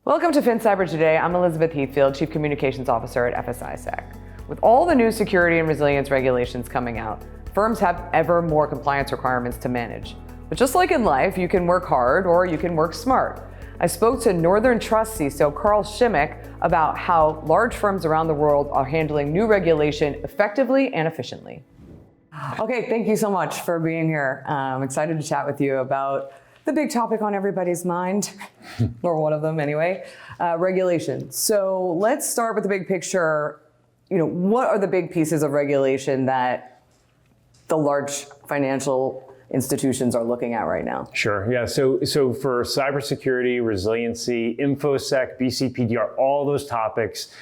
Welcome to FinCyber Today. I'm Elizabeth Heathfield, Chief Communications Officer at FS-ISAC. With all the new security and resilience regulations coming out, firms have ever more compliance requirements to manage. But just like in life, you can work hard or you can work smart. I spoke to Northern Trust CISO Karl Schimmeck about how large firms around the world are handling new regulation effectively and efficiently. Okay, thank you so much for being here. I'm excited to chat with you about the big topic on everybody's mind, or one of them anyway, regulation. So let's start with the big picture. What are the big pieces of regulation that the large financial institutions are looking at right now? Sure, yeah, so for cybersecurity, resiliency, InfoSec, BCPDR, all those topics,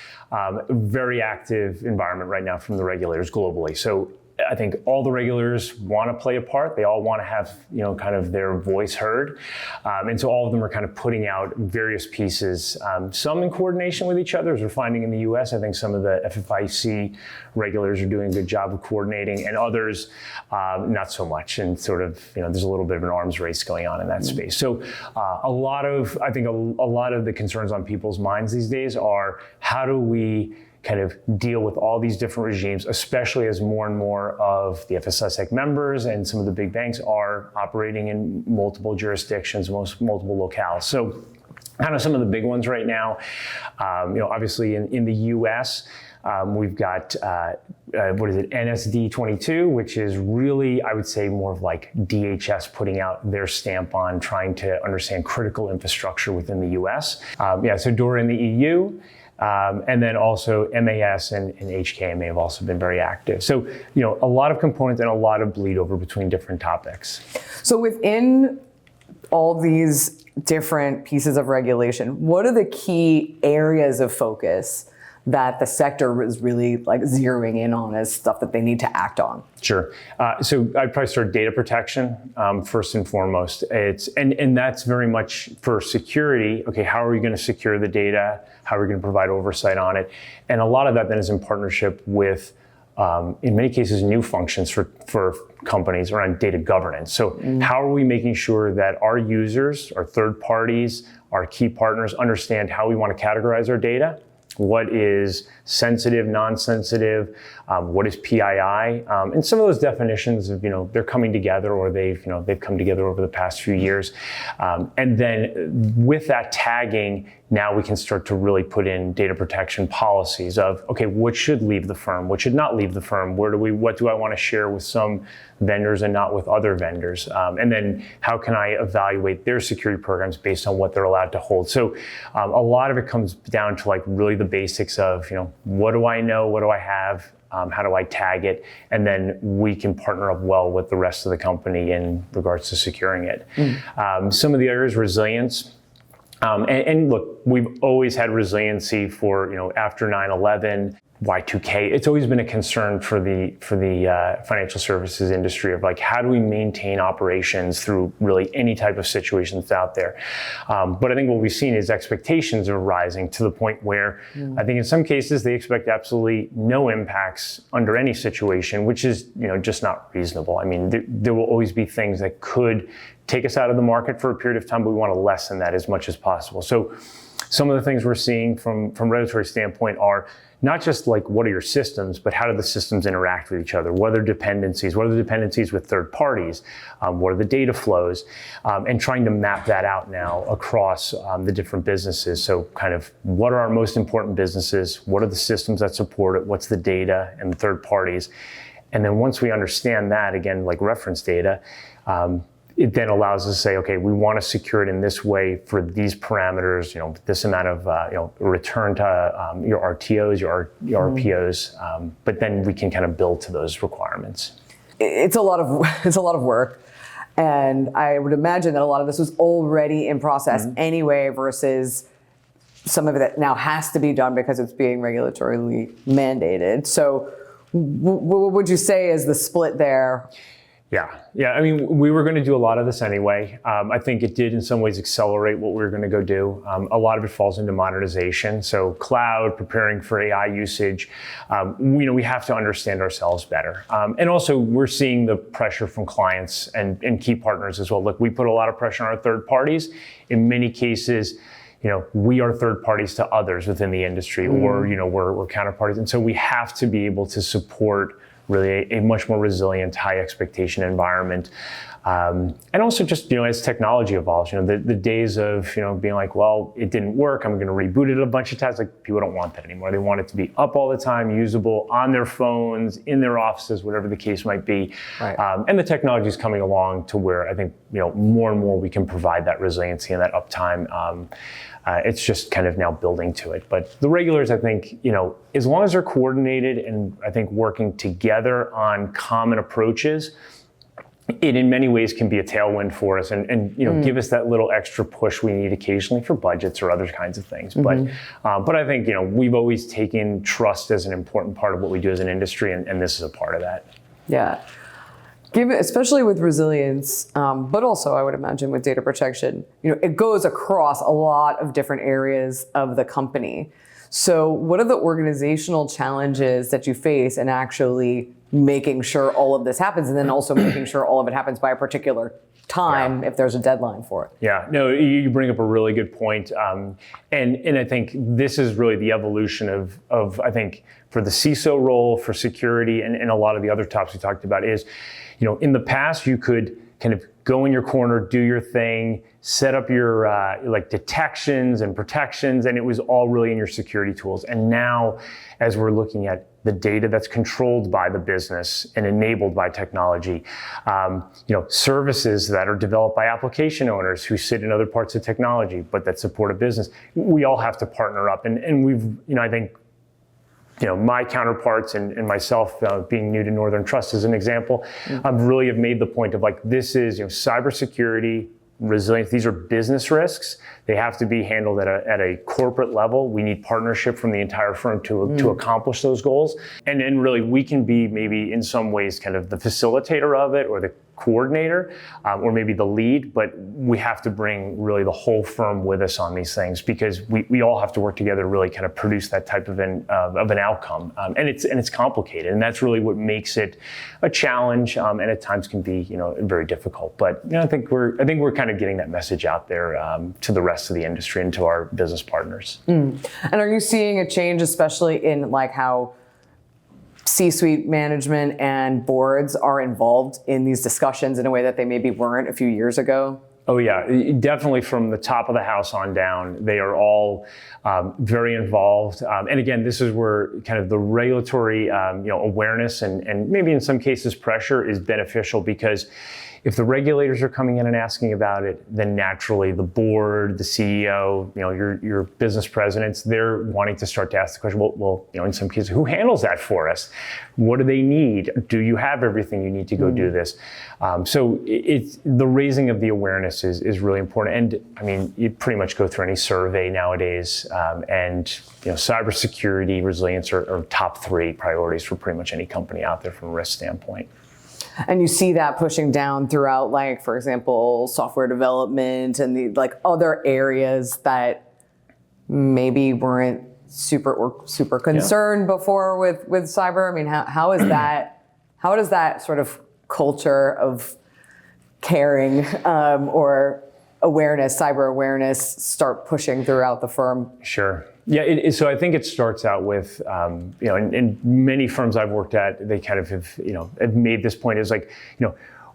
very active environment right now from the regulators globally. So I think all the regulators want to play a part. They all want to have, kind of their voice heard. And so all of them are kind of putting out various pieces, some in coordination with each other, as we're finding in the US. I think some of the FFIC regulators are doing a good job of coordinating, and others not so much. And sort of, there's a little bit of an arms race going on in that space. So a lot of the concerns on people's minds these days are, how do we kind of deal with all these different regimes, especially as more and more of the FS-ISAC members and some of the big banks are operating in multiple jurisdictions, multiple locales. So kind of some of the big ones right now, obviously in the US, we've got, NSD 22, which is really, I would say, more of like DHS putting out their stamp on trying to understand critical infrastructure within the US. So DORA in the EU, and then also MAS and HKMA have also been very active. So, a lot of components and a lot of bleed over between different topics. So within all these different pieces of regulation, what are the key areas of focus that the sector is really like zeroing in on as stuff that they need to act on? Sure. So I'd probably start data protection first and foremost. And that's very much for security. Okay, how are we going to secure the data? How are we going to provide oversight on it? And a lot of that then is in partnership with, in many cases, new functions for companies around data governance. So how are we making sure that our users, our third parties, our key partners understand how we want to categorize our data? What is sensitive, non-sensitive? What is PII? And some of those definitions of, they're coming together, or they've come together over the past few years. And then with that tagging, now we can start to really put in data protection policies of, okay, what should leave the firm? What should not leave the firm? What do I want to share with some vendors and not with other vendors? And then how can I evaluate their security programs based on what they're allowed to hold? So a lot of it comes down to like really the basics of, what do I know? What do I have? How do I tag it? And then we can partner up well with the rest of the company in regards to securing it. Some of the areas, resilience. And look, we've always had resiliency for, after 9/11, Y2K. It's always been a concern for the financial services industry of like, how do we maintain operations through really any type of situation that's out there? But I think what we've seen is expectations are rising to the point where I think in some cases they expect absolutely no impacts under any situation, which is, just not reasonable. I mean, there will always be things that could take us out of the market for a period of time, but we want to lessen that as much as possible. So some of the things we're seeing from regulatory standpoint are not just like, what are your systems, but how do the systems interact with each other? What are dependencies? What are the dependencies with third parties? What are the data flows? And trying to map that out now across the different businesses. So kind of, what are our most important businesses? What are the systems that support it? What's the data and the third parties? And then once we understand that, again, like reference data, it then allows us to say, okay, we want to secure it in this way for these parameters, this amount of, return to your RTOs, your RPOs, but then we can kind of build to those requirements. It's a lot of work. And I would imagine that a lot of this was already in process anyway, versus some of it that now has to be done because it's being regulatorily mandated. So what would you say is the split there? Yeah. I mean, we were going to do a lot of this anyway. I think it did in some ways accelerate what we were going to go do. A lot of it falls into modernization. So cloud, preparing for AI usage. We have to understand ourselves better. And also we're seeing the pressure from clients and key partners as well. Look, we put a lot of pressure on our third parties. In many cases, we are third parties to others within the industry, or we're counterparties, and so we have to be able to support really a much more resilient, high expectation environment. And also just, as technology evolves, the days of, being like, well, it didn't work, I'm going to reboot it a bunch of times. Like, people don't want that anymore. They want it to be up all the time, usable on their phones, in their offices, whatever the case might be. Right. And the technology is coming along to where I think, more and more we can provide that resiliency and that uptime. It's just kind of now building to it. But the regulators, I think, as long as they're coordinated and I think working together on common approaches, it in many ways can be a tailwind for us and give us that little extra push we need occasionally for budgets or other kinds of things. But I think, we've always taken trust as an important part of what we do as an industry, and this is a part of that. Yeah. Especially with resilience, but also I would imagine with data protection, it goes across a lot of different areas of the company. So what are the organizational challenges that you face in actually making sure all of this happens, and then also making sure all of it happens by a particular time if there's a deadline for it? Yeah, no, you bring up a really good point. And I think this is really the evolution of I think, for the CISO role, for security, and a lot of the other topics we talked about is, in the past, you could kind of go in your corner, do your thing, set up your detections and protections, and it was all really in your security tools. And now, as we're looking at the data that's controlled by the business and enabled by technology, services that are developed by application owners who sit in other parts of technology, but that support a business, we all have to partner up. And we've, I think, my counterparts and myself, being new to Northern Trust as an example, really have made the point of this is, cybersecurity, resilience. These are business risks. They have to be handled at a corporate level. We need partnership from the entire firm to accomplish those goals. And then really we can be maybe in some ways kind of the facilitator of it or the coordinator or maybe the lead, but we have to bring really the whole firm with us on these things because we all have to work together to really kind of produce that type of an outcome. And it's complicated, and that's really what makes it a challenge, and at times can be very difficult. But I think we're kind of getting that message out there to the rest of the industry and to our business partners. And are you seeing a change, especially in how C-suite management and boards are involved in these discussions in a way that they maybe weren't a few years ago? Oh yeah, definitely from the top of the house on down, they are all very involved. And again, this is where kind of the regulatory awareness and maybe in some cases pressure is beneficial, because if the regulators are coming in and asking about it, then naturally the board, the CEO, your business presidents, they're wanting to start to ask the question, well, in some cases, who handles that for us? What do they need? Do you have everything you need to go do this? So it's the raising of the awareness is really important. And I mean, you pretty much go through any survey nowadays, and cybersecurity, resilience are top 3 priorities for pretty much any company out there from a risk standpoint. And you see that pushing down throughout, for example, software development and the other areas that maybe weren't super concerned before with cyber. I mean, how does that sort of culture of caring or awareness, cyber awareness, start pushing throughout the firm? Sure. Yeah, so I think it starts out with, in many firms I've worked at, they kind of have made this point is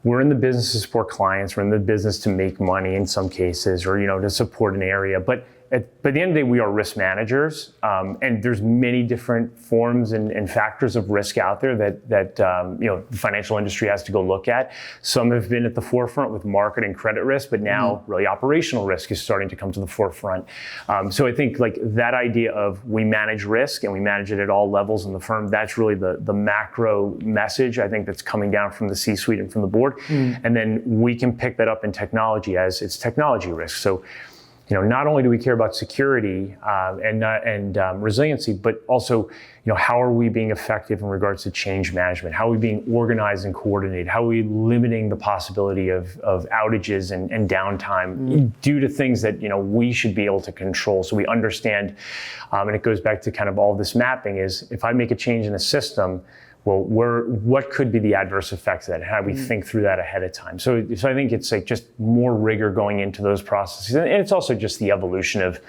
we're in the business to support clients, we're in the business to make money in some cases, or, to support an area. But at the end of the day, we are risk managers, and there's many different forms and factors of risk out there that the financial industry has to go look at. Some have been at the forefront with market and credit risk, but now really operational risk is starting to come to the forefront. So I think that idea of we manage risk and we manage it at all levels in the firm, that's really the macro message I think that's coming down from the C-suite and from the board. And then we can pick that up in technology as it's technology risk. So not only do we care about security and resiliency, but also, how are we being effective in regards to change management? How are we being organized and coordinated? How are we limiting the possibility of outages and downtime due to things that, we should be able to control? So we understand, and it goes back to kind of all this mapping is, if I make a change in a system, well, what could be the adverse effects of that? How do we think through that ahead of time? So I think it's like just more rigor going into those processes. And it's also just the evolution of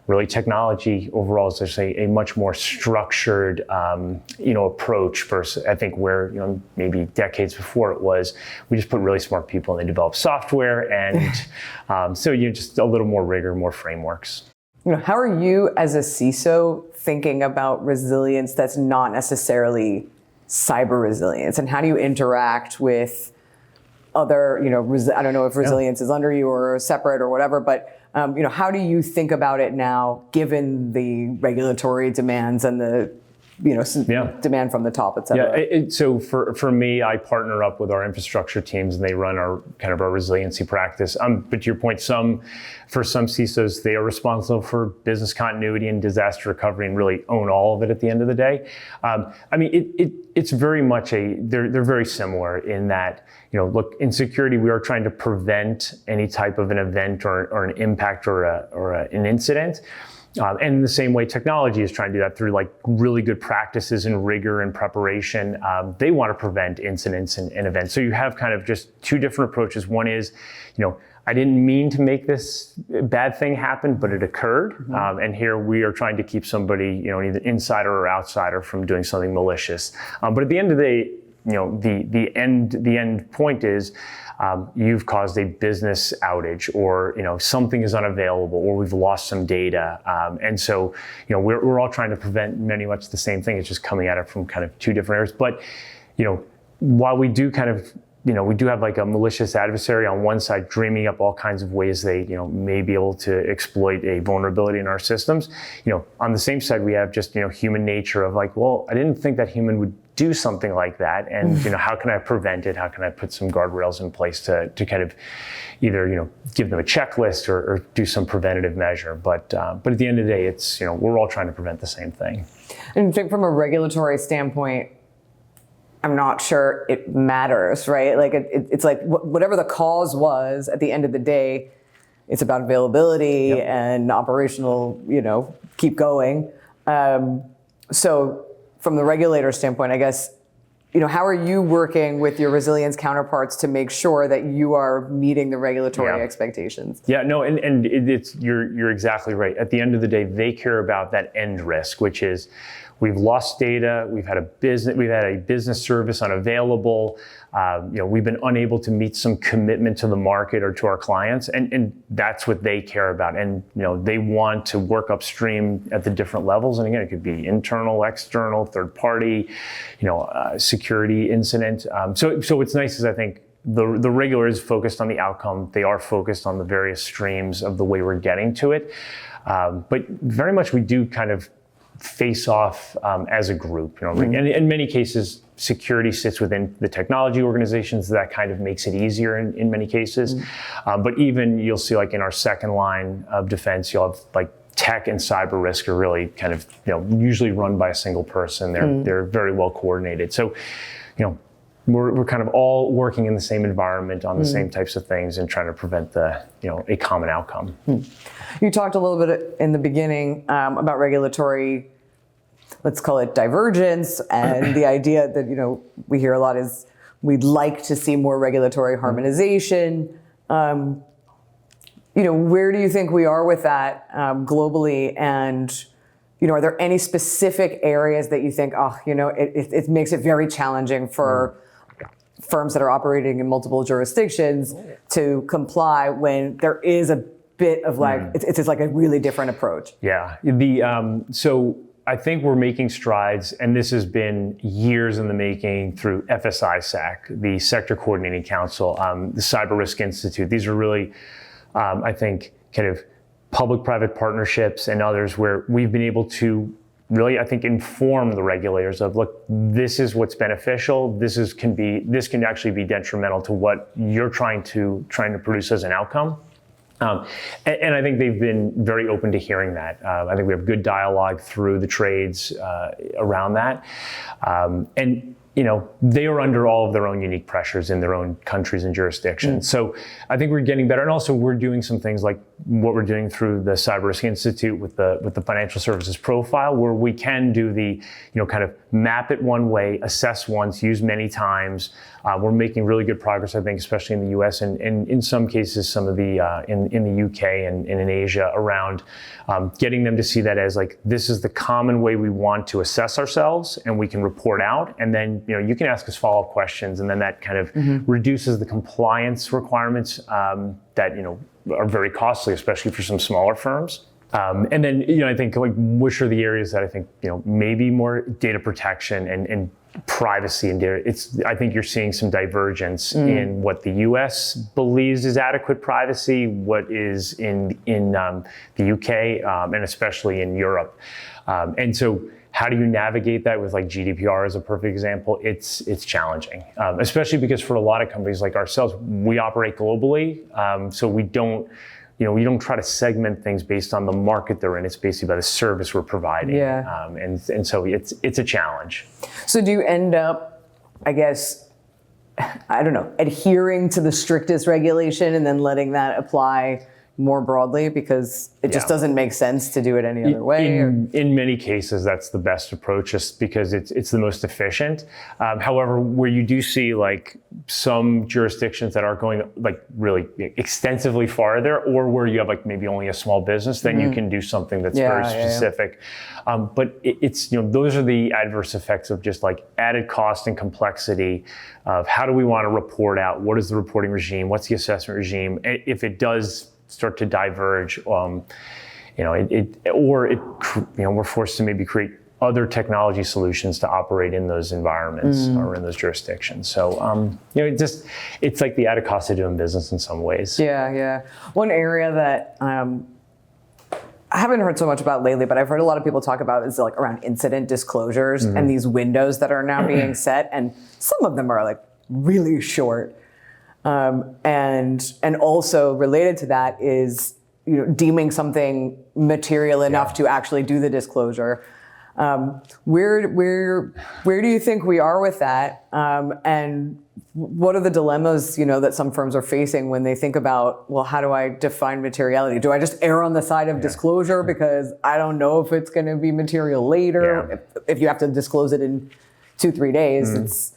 really technology overall is just a much more structured, approach versus I think where, maybe decades before it was, we just put really smart people and they develop software. And so just a little more rigor, more frameworks. How are you as a CISO thinking about resilience that's not necessarily cyber resilience, and how do you interact with other, I don't know if resilience is under you or separate or whatever, but how do you think about it now, given the regulatory demands and the demand from the top, et cetera? Yeah, so for me, I partner up with our infrastructure teams and they run our resiliency practice. But to your point, for some CISOs, they are responsible for business continuity and disaster recovery and really own all of it at the end of the day. It's very much they're very similar in that, look, in security, we are trying to prevent any type of an event or an impact or an incident. And in the same way, technology is trying to do that through like really good practices and rigor and preparation. They want to prevent incidents and events. So you have kind of just two different approaches. One is, I didn't mean to make this bad thing happen, but it occurred. Mm-hmm. And here we are trying to keep somebody, either insider or outsider from doing something malicious. But at the end of the day, the end point is you've caused a business outage, or something is unavailable, or we've lost some data, and so we're all trying to prevent much the same thing. It's just coming at it from kind of two different areas. But while we do we do have like a malicious adversary on one side dreaming up all kinds of ways they may be able to exploit a vulnerability in our systems. On the same side we have just human nature of like, well, I didn't think that human would do something like that, and how can I prevent it? How can I put some guardrails in place to kind of either give them a checklist or do some preventative measure? But at the end of the day, it's we're all trying to prevent the same thing. And I think from a regulatory standpoint, I'm not sure it matters, right? Like it's like whatever the cause was at the end of the day, it's about availability and operational, keep going. So from the regulator standpoint, I guess, how are you working with your resilience counterparts to make sure that you are meeting the regulatory expectations? Yeah, no, and you're exactly right. At the end of the day, they care about that end risk, which is we've lost data, we've had a business service unavailable, we've been unable to meet some commitment to the market or to our clients, and that's what they care about. And they want to work upstream at the different levels. And again, it could be internal, external, third party, security incident. So what's nice is I think the regulator is focused on the outcome. They are focused on the various streams of the way we're getting to it. But very much we do kind of face off as a group. And in many cases, security sits within the technology organizations. That kind of makes it easier in many cases. But even you'll see like in our second line of defense, you'll have like tech and cyber risk are really kind of usually run by a single person. They're very well coordinated. So we're kind of all working in the same environment on the same types of things and trying to prevent a common outcome. You talked a little bit in the beginning about regulatory, let's call it divergence, and the idea that we hear a lot is we'd like to see more regulatory harmonization. Where do you think we are with that globally? And are there any specific areas that you think, it makes it very challenging for firms that are operating in multiple jurisdictions to comply when there is a bit of like, it's like a really different approach? Yeah. So I think we're making strides, and this has been years in the making through FS-ISAC, the Sector Coordinating Council, the Cyber Risk Institute. These are really, I think, kind of public-private partnerships and others where we've been able to really, I think, inform the regulators of, look, this is what's beneficial. This can actually be detrimental to what you're trying to produce as an outcome. And I think they've been very open to hearing that. I think we have good dialogue through the trades around that. And they are under all of their own unique pressures in their own countries and jurisdictions. So I think we're getting better. And also we're doing some things like what we're doing through the Cyber Risk Institute with the financial services profile, where we can do the, kind of map it one way, assess once, use many times. We're making really good progress, I think, especially in the US and in some cases, some of the, in the UK and in Asia, around getting them to see that as like, this is the common way we want to assess ourselves, and we can report out. And then, you can ask us follow-up questions, and then that kind of reduces the compliance requirements that, are very costly, especially for some smaller firms. And then, I think which are the areas that I think, maybe more data protection and privacy and data. I think you're seeing some divergence in what the US believes is adequate privacy, what is in the UK, and especially in Europe. And so how do you navigate that with like GDPR as a perfect example? It's challenging, especially because for a lot of companies like ourselves, we operate globally. So we don't try to segment things based on the market they're in. It's basically by the service we're providing. Yeah. And so it's a challenge. So do you end up, I guess, adhering to the strictest regulation and then letting that apply more broadly because it just doesn't make sense to do it any other way? In many cases, that's the best approach, just because it's the most efficient. However, where you do see like some jurisdictions that are going like really extensively farther, or where you have like maybe only a small business, then you can do something that's very specific. But it's those are the adverse effects of just like added cost and complexity of how do we want to report out? What is the reporting regime? What's the assessment regime? If it does start to diverge, we're forced to maybe create other technology solutions to operate in those environments or in those jurisdictions. So, it's like the added cost of doing business in some ways. Yeah. One area that I haven't heard so much about lately, but I've heard a lot of people talk about is like around incident disclosures and these windows that are now being set, and some of them are like really short. And also related to that is, deeming something material enough to actually do the disclosure. Where do you think we are with that? And what are the dilemmas, that some firms are facing when they think about, well, how do I define materiality? Do I just err on the side of disclosure because I don't know if it's going to be material later? If you have to disclose it in 2-3 days,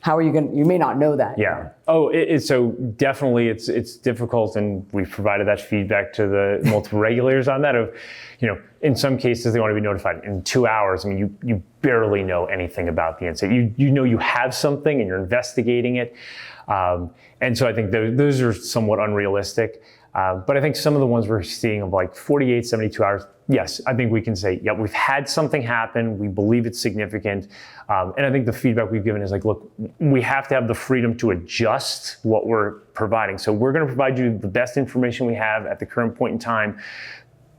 how are you going? You may not know that. Yeah. So definitely, it's difficult, and we've provided that feedback to the multiple regulators on that. Of, in some cases they want to be notified in 2 hours. I mean, you barely know anything about the incident. You have something, and you're investigating it, and so I think those are somewhat unrealistic. But I think some of the ones we're seeing of like 48, 72 hours, yes, I think we can say, we've had something happen. We believe it's significant. And I think the feedback we've given is like, look, we have to have the freedom to adjust what we're providing. So we're going to provide you the best information we have at the current point in time,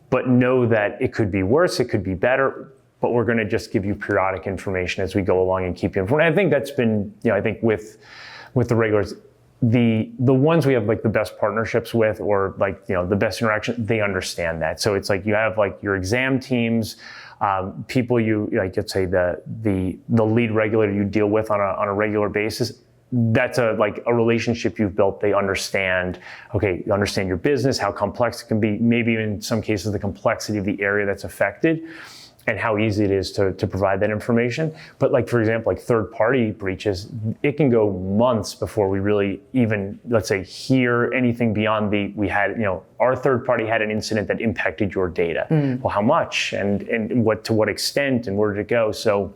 but know that it could be worse, it could be better, but we're going to just give you periodic information as we go along and keep you informed. And I think that's been, I think with the regulators, the ones we have like the best partnerships with, or like, the best interaction, they understand that. So it's like you have like your exam teams, people let's say the lead regulator you deal with on a regular basis. That's a relationship you've built. They understand, you understand your business, how complex it can be, maybe in some cases the complexity of the area that's affected, and how easy it is to provide that information. But like, for example, like third-party breaches, it can go months before we really even, let's say, hear anything beyond our third party had an incident that impacted your data. Well, how much and to what extent and where did it go? So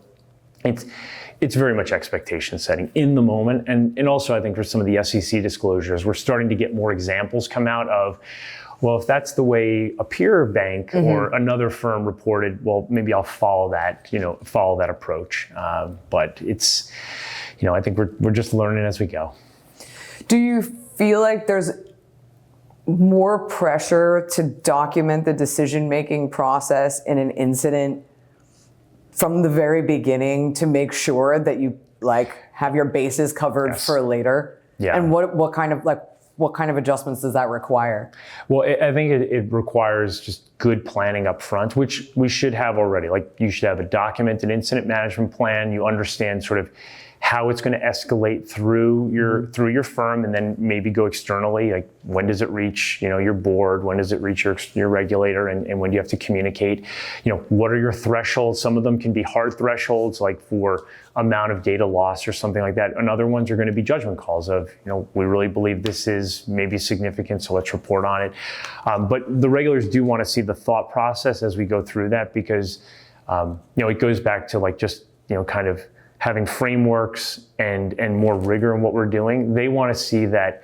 it's very much expectation setting in the moment. And also I think for some of the SEC disclosures, we're starting to get more examples come out of, well, if that's the way a peer bank or another firm reported, well, maybe I'll follow that approach. But it's, I think we're just learning as we go. Do you feel like there's more pressure to document the decision-making process in an incident from the very beginning to make sure that you have your bases covered for later? Yeah. And what kind of adjustments does that require? Well, I think it requires just good planning up front, which we should have already. Like, you should have a documented incident management plan. You understand sort of how it's going to escalate through your firm, and then maybe go externally. Like, when does it reach, your board? When does it reach your regulator? And when do you have to communicate? What are your thresholds? Some of them can be hard thresholds, like for amount of data loss or something like that. And other ones are going to be judgment calls of, we really believe this is maybe significant, so let's report on it. But the regulators do want to see the thought process as we go through that, because it goes back to like just kind of having frameworks and more rigor in what we're doing. They want to see that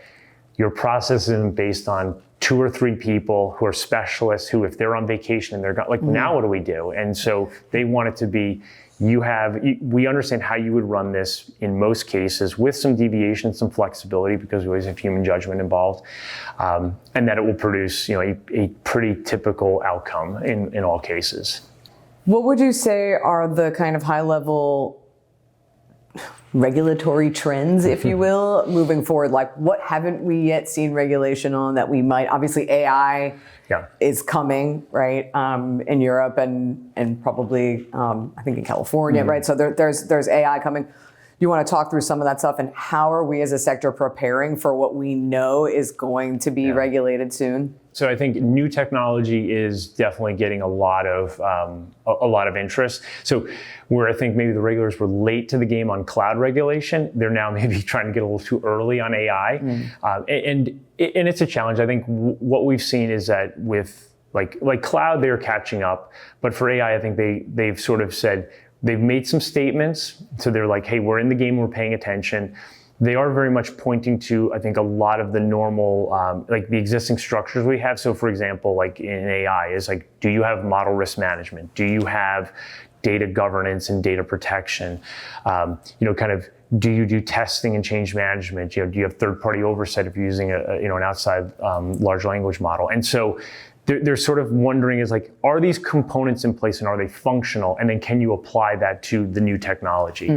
your process isn't based on 2 or 3 people who are specialists who, if they're on vacation and they're gone, like, now what do we do? And so they want it to be, we understand how you would run this in most cases, with some deviation, some flexibility, because we always have human judgment involved, and that it will produce a pretty typical outcome in all cases. What would you say are the kind of high-level regulatory trends, if you will, moving forward? Like, what haven't we yet seen regulation on that we might? Obviously, AI is coming, right, in Europe and probably, I think, in California, right? So there's AI coming. You want to talk through some of that stuff, and how are we as a sector preparing for what we know is going to be regulated soon? So I think new technology is definitely getting a lot of interest. So where I think maybe the regulators were late to the game on cloud regulation, they're now maybe trying to get a little too early on AI, and it's a challenge. I think what we've seen is that with like cloud, they're catching up, but for AI, I think they've sort of said, they've made some statements. So they're like, hey, we're in the game, we're paying attention. They are very much pointing to, I think, a lot of the normal, like the existing structures we have. So for example, like in AI is like, do you have model risk management? Do you have data governance and data protection? Kind of, do you do testing and change management? Do you have third-party oversight if you're using an outside large language model? And so they're sort of wondering is like, are these components in place and are they functional? And then can you apply that to the new technology,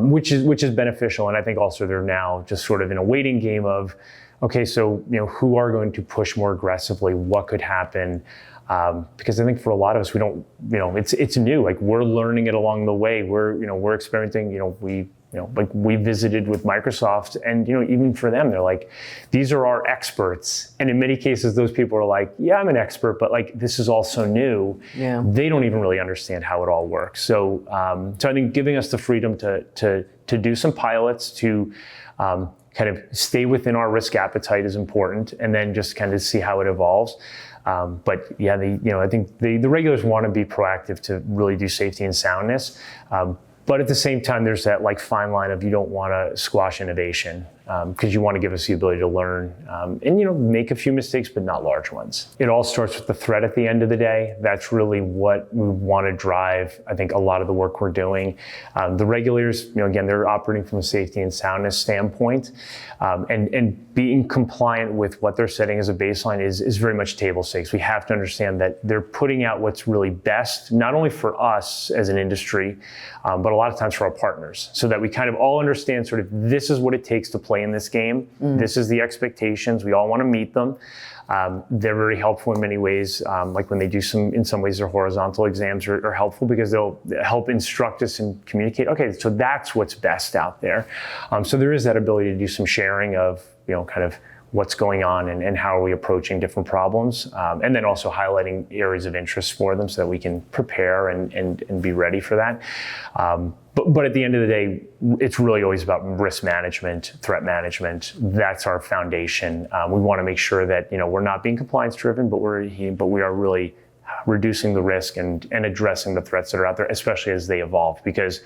which is beneficial. And I think also they're now just sort of in a waiting game of, okay, so who are going to push more aggressively? What could happen? Because I think for a lot of us, we don't, it's new. Like, we're learning it along the way. We're experimenting. Like, we visited with Microsoft, and even for them, they're like, these are our experts. And in many cases, those people are like, yeah, I'm an expert, but like, this is all so new. Yeah. They don't even really understand how it all works. So, so I think giving us the freedom to do some pilots, to kind of stay within our risk appetite is important, and then just kind of see how it evolves. But yeah, I think the regulators want to be proactive to really do safety and soundness. But at the same time, there's that like fine line of, you don't want to squash innovation, because you want to give us the ability to learn and make a few mistakes, but not large ones. It all starts with the threat at the end of the day. That's really what we want to drive, I think, a lot of the work we're doing. The regulators, again, they're operating from a safety and soundness standpoint, and being compliant with what they're setting as a baseline is very much table stakes. We have to understand that they're putting out what's really best, not only for us as an industry, but a lot of times for our partners, so that we kind of all understand sort of, this is what it takes to play in this game. This is the expectations. We all want to meet them. They're very helpful in many ways. Like when they do in some ways, their horizontal exams are helpful, because they'll help instruct us and communicate, okay, so that's what's best out there. So there is that ability to do some sharing of, kind of what's going on and how are we approaching different problems. And then also highlighting areas of interest for them so that we can prepare and be ready for that. But at the end of the day, it's really always about risk management, threat management. That's our foundation. We want to make sure that we're not being compliance driven, but we are really reducing the risk and addressing the threats that are out there, especially as they evolve. Because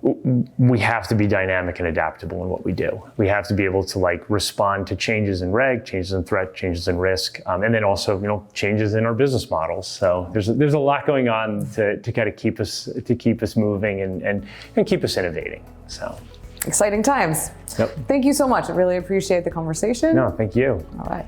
we have to be dynamic and adaptable in what we do. We have to be able to respond to changes in reg, changes in threat, changes in risk, and then also changes in our business models. So there's a lot going on to kind of keep us moving and keep us innovating. So exciting times. Yep. Thank you so much. I really appreciate the conversation. No, thank you. All right.